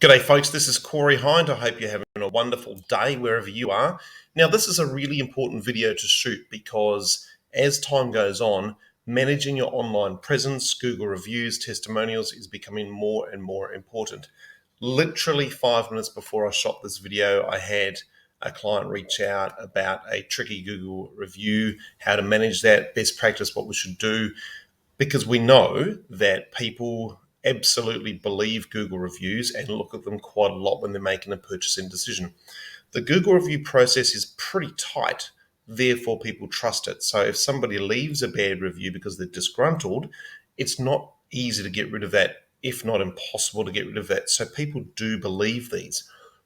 G'day folks, this is Corey Hind. I hope you're having a wonderful day wherever you are. Now this is a really important video to shoot because as time goes on, managing your online presence, Google reviews, testimonials is becoming more and more important. Literally 5 minutes before I shot this video, I had a client reach out about a tricky Google review, how to manage that, best practice, what we should do, because we know that people absolutely believe Google reviews and look at them quite a lot when they're making a purchasing decision. The Google review process is pretty tight, therefore people trust it. So if somebody leaves a bad review because they're disgruntled, it's not easy to get rid of that, if not impossible to get rid of that. So people do believe these.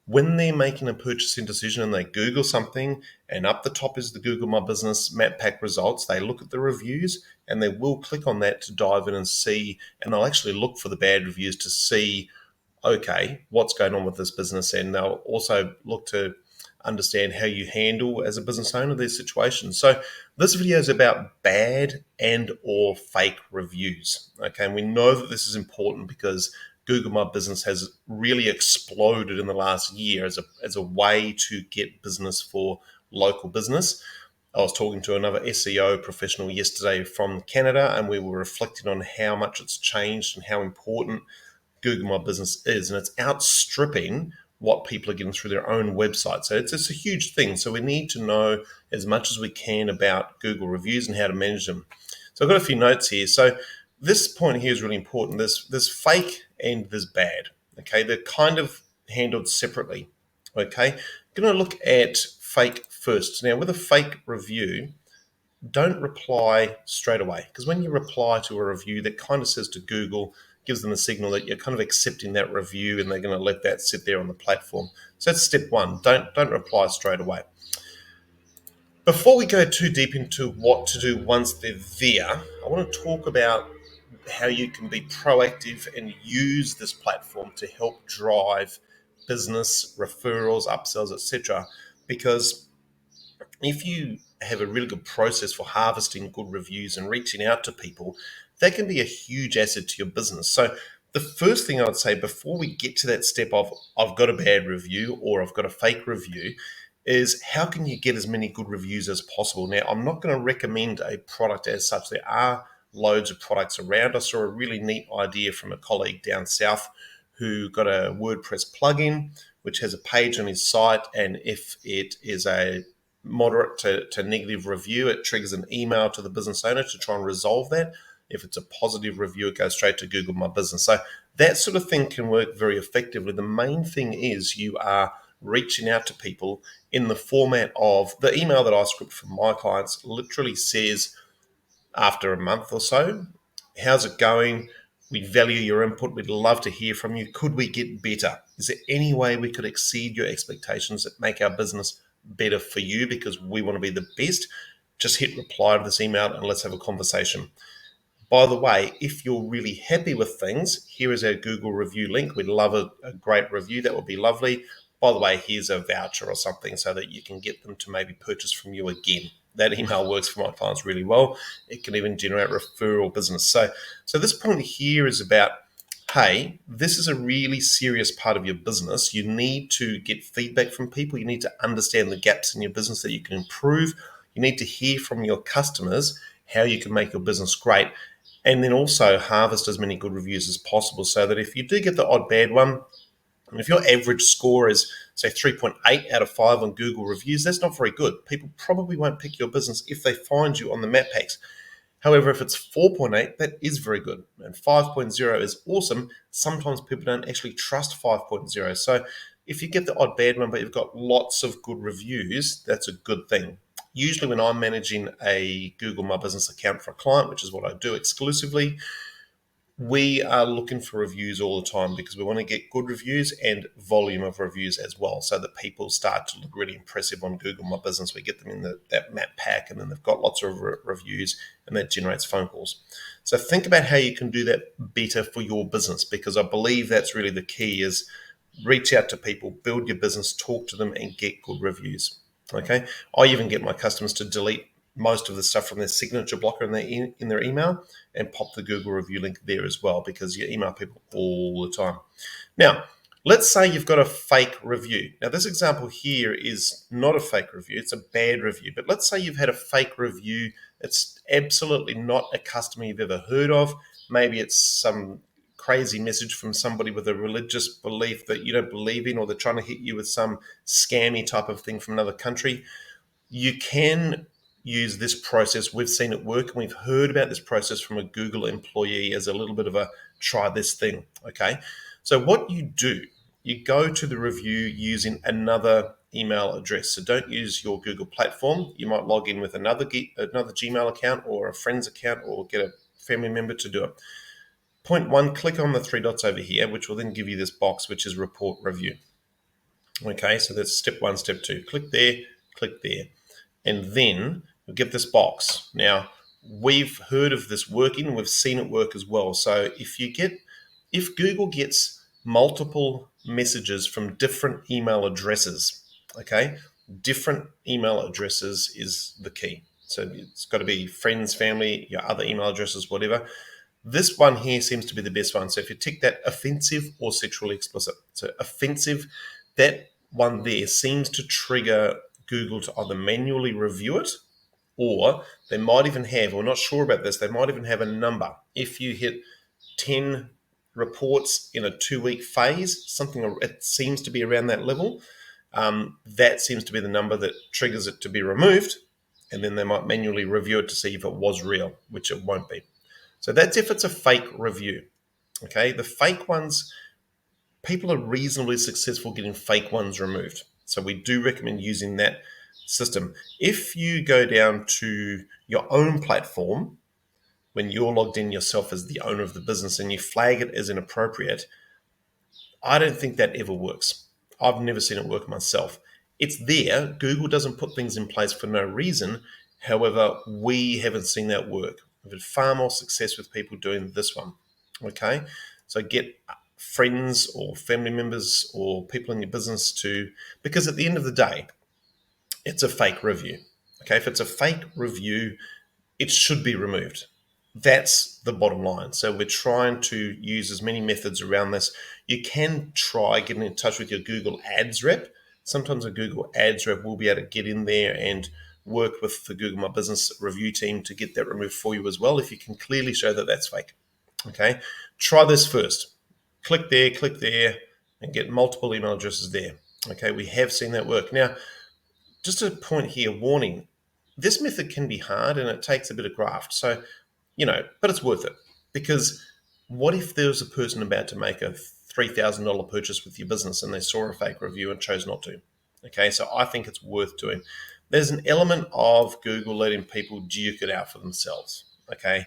When they're making a purchasing decision and they Google something and up the top is the Google My Business map pack results, they look at the reviews and they will click on that to dive in and see, and they'll actually look for the bad reviews to see, okay, what's going on with this business. And they'll also look to understand how you handle as a business owner these situations. So this video is about bad and or fake reviews. Okay, and we know that this is important because Google My Business has really exploded in the last year as a way to get business for local business. I was talking to another SEO professional yesterday from Canada, and we were reflecting on how much it's changed and how important Google My Business is. And it's outstripping what people are getting through their own website. So it's a huge thing. So we need to know as much as we can about Google reviews and how to manage them. So I've got a few notes here. So this point here is really important. There's fake and there's bad. Okay, they're kind of handled separately. Okay, I'm going to look at fake first. Now, with a fake review, don't reply straight away, because when you reply to a review, that kind of says to Google, gives them a signal that you're kind of accepting that review and they're going to let that sit there on the platform. So that's step one. Don't reply straight away. Before we go too deep into what to do once they're there, I want to talk about how you can be proactive and use this platform to help drive business referrals, upsells, etc. Because if you have a really good process for harvesting good reviews and reaching out to people, that can be a huge asset to your business. So the first thing I would say before we get to that step of I've got a bad review or I've got a fake review is how can you get as many good reviews as possible? Now, I'm not going to recommend a product as such. There are loads of products around. I saw a really neat idea from a colleague down south who got a WordPress plugin, which has a page on his site. And if it is a moderate to negative review, it triggers an email to the business owner to try and resolve that. If it's a positive review, it goes straight to Google My Business. So that sort of thing can work very effectively. The main thing is you are reaching out to people in the format of the email that I script for my clients literally says, after a month or so, how's it going? We value your input. We'd love to hear from you. Could we get better? Is there any way we could exceed your expectations that make our business better for you because we want to be the best? Just hit reply to this email and let's have a conversation. By the way, if you're really happy with things, here is our Google review link. We'd love a great review. That would be lovely. By the way, here's a voucher or something so that you can get them to maybe purchase from you again. That email works for my clients really well. It can even generate referral business. So this point here is about, hey, this is a really serious part of your business. You need to get feedback from people. You need to understand the gaps in your business that you can improve. You need to hear from your customers how you can make your business great. And then also harvest as many good reviews as possible so that if you do get the odd bad one, and if your average score is, say, 3.8 out of 5 on Google reviews, that's not very good. People probably won't pick your business if they find you on the map packs. However, if it's 4.8, that is very good. And 5.0 is awesome. Sometimes people don't actually trust 5.0. So if you get the odd bad one, but you've got lots of good reviews, that's a good thing. Usually when I'm managing a Google My Business account for a client, which is what I do exclusively, we are looking for reviews all the time because we want to get good reviews and volume of reviews as well so that people start to look really impressive on Google My Business. We get them in that map pack and then they've got lots of reviews and that generates phone calls. So think about how you can do that better for your business, because I believe that's really the key is reach out to people, build your business, talk to them and get good reviews. Okay. I even get my customers to delete most of the stuff from their signature blocker in their email and pop the Google review link there as well, because you email people all the time. Now, Let's say you've got a fake review. Now, this example here is not a fake review, it's a bad review. But let's say you've had a fake review. It's absolutely not a customer you've ever heard of. Maybe it's some crazy message from somebody with a religious belief that you don't believe in, or they're trying to hit you with some scammy type of thing from another country. You can use this process. We've seen it work, and we've heard about this process from a Google employee as a little bit of a try this thing. Okay. So what you do, you go to the review using another email address. So don't use your Google platform. You might log in with another Gmail account or a friend's account, or get a family member to do it. Point one, click on the three dots over here, which will then give you this box, which is report review. Okay, so that's step one. Step two, click there, and then you'll get this box. Now, we've heard of this working, we've seen it work as well. So if Google gets multiple messages from different email addresses, okay, different email addresses is the key. So it's got to be friends, family, your other email addresses, whatever. This one here seems to be the best one. So if you tick that, offensive or sexually explicit. So offensive, that one there seems to trigger Google to either manually review it, or they might even have, we're not sure about this, they might even have a number. If you hit 10 reports in a 2-week phase, something, it seems to be around that level, that seems to be the number that triggers it to be removed, and then they might manually review it to see if it was real, which it won't be. So that's if it's a fake review. Okay, the fake ones, people are reasonably successful getting fake ones removed. So we do recommend using that system. If you go down to your own platform, when you're logged in yourself as the owner of the business, and you flag it as inappropriate, I don't think that ever works. I've never seen it work myself. It's there. Google doesn't put things in place for no reason. However, we haven't seen that work. We've had far more success with people doing this one. Okay, so get friends or family members or people in your business to, because at the end of the day, it's a fake review. Okay, if it's a fake review, it should be removed. That's the bottom line. So we're trying to use as many methods around this. You can try getting in touch with your Google Ads rep. Sometimes a Google Ads rep will be able to get in there and work with the Google My Business review team to get that removed for you as well, if you can clearly show that that's fake. Okay, try this first. Click there, and get multiple email addresses there. Okay, we have seen that work. Now, just a point here, warning, this method can be hard and it takes a bit of graft. So, but it's worth it, because what if there was a person about to make a $3,000 purchase with your business and they saw a fake review and chose not to? Okay, so I think it's worth doing. There's an element of Google letting people duke it out for themselves. Okay,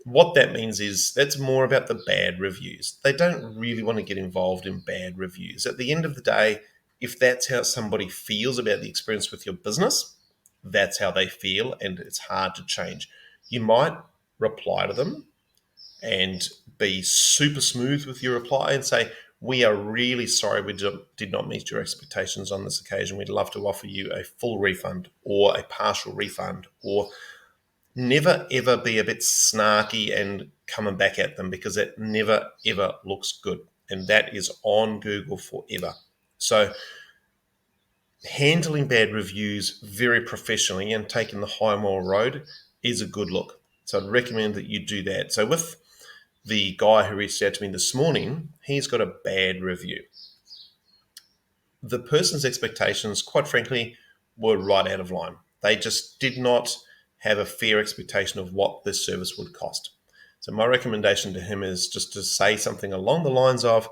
what that means is that's more about the bad reviews. They don't really want to get involved in bad reviews. At the end of the day, if that's how somebody feels about the experience with your business, that's how they feel, and it's hard to change. You might reply to them and be super smooth with your reply and say, we are really sorry we did not meet your expectations on this occasion. We'd love to offer you a full refund or a partial refund, or never ever be a bit snarky and coming back at them, because it never ever looks good, and that is on Google forever. So handling bad reviews very professionally and taking the high moral road is a good look. So I'd recommend that you do that. So with the guy who reached out to me this morning, he's got a bad review. The person's expectations, quite frankly, were right out of line. They just did not have a fair expectation of what this service would cost. So my recommendation to him is just to say something along the lines of,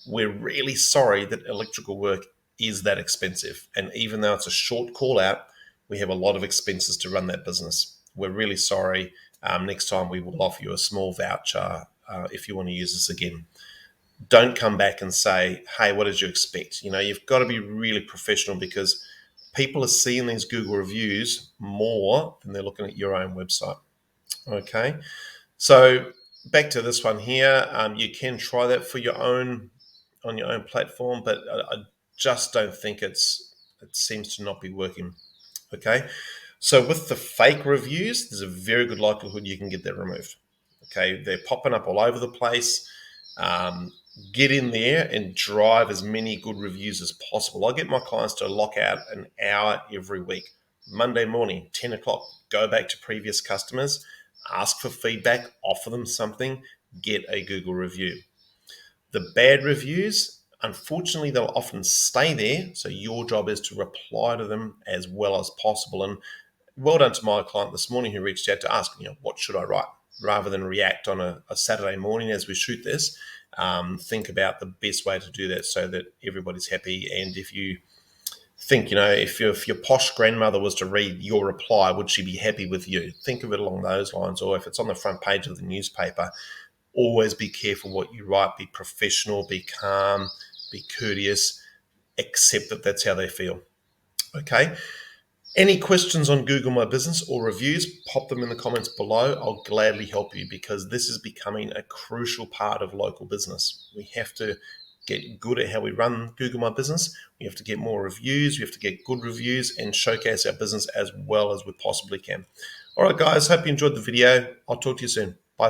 we're really sorry that electrical work is that expensive. And even though it's a short call out, we have a lot of expenses to run that business. We're really sorry. Next time we will offer you a small voucher if you want to use this again. Don't come back and say, hey, what did you expect? You've got to be really professional, because people are seeing these Google reviews more than they're looking at your own website. Okay, so back to this one here. You can try that on your own platform, but I just don't think it seems to not be working. Okay, so with the fake reviews, there's a very good likelihood you can get that removed. Okay, they're popping up all over the place. Get in there and drive as many good reviews as possible. I get my clients to lock out an hour every week. Monday morning, 10 o'clock, go back to previous customers, ask for feedback, offer them something, get a Google review. The bad reviews, unfortunately, they'll often stay there. So your job is to reply to them as well as possible. And well done to my client this morning who reached out to ask, what should I write? Rather than react on a Saturday morning as we shoot this, think about the best way to do that so that everybody's happy. And if you think, if your posh grandmother was to read your reply, would she be happy with you? Think of it along those lines. Or if it's on the front page of the newspaper, always be careful what you write. Be professional, be calm, be courteous, accept that that's how they feel. Okay. Any questions on Google My Business or reviews, pop them in the comments below. I'll gladly help you because this is becoming a crucial part of local business. We have to get good at how we run Google My Business. We have to get more reviews. We have to get good reviews and showcase our business as well as we possibly can. All right, guys, hope you enjoyed the video. I'll talk to you soon.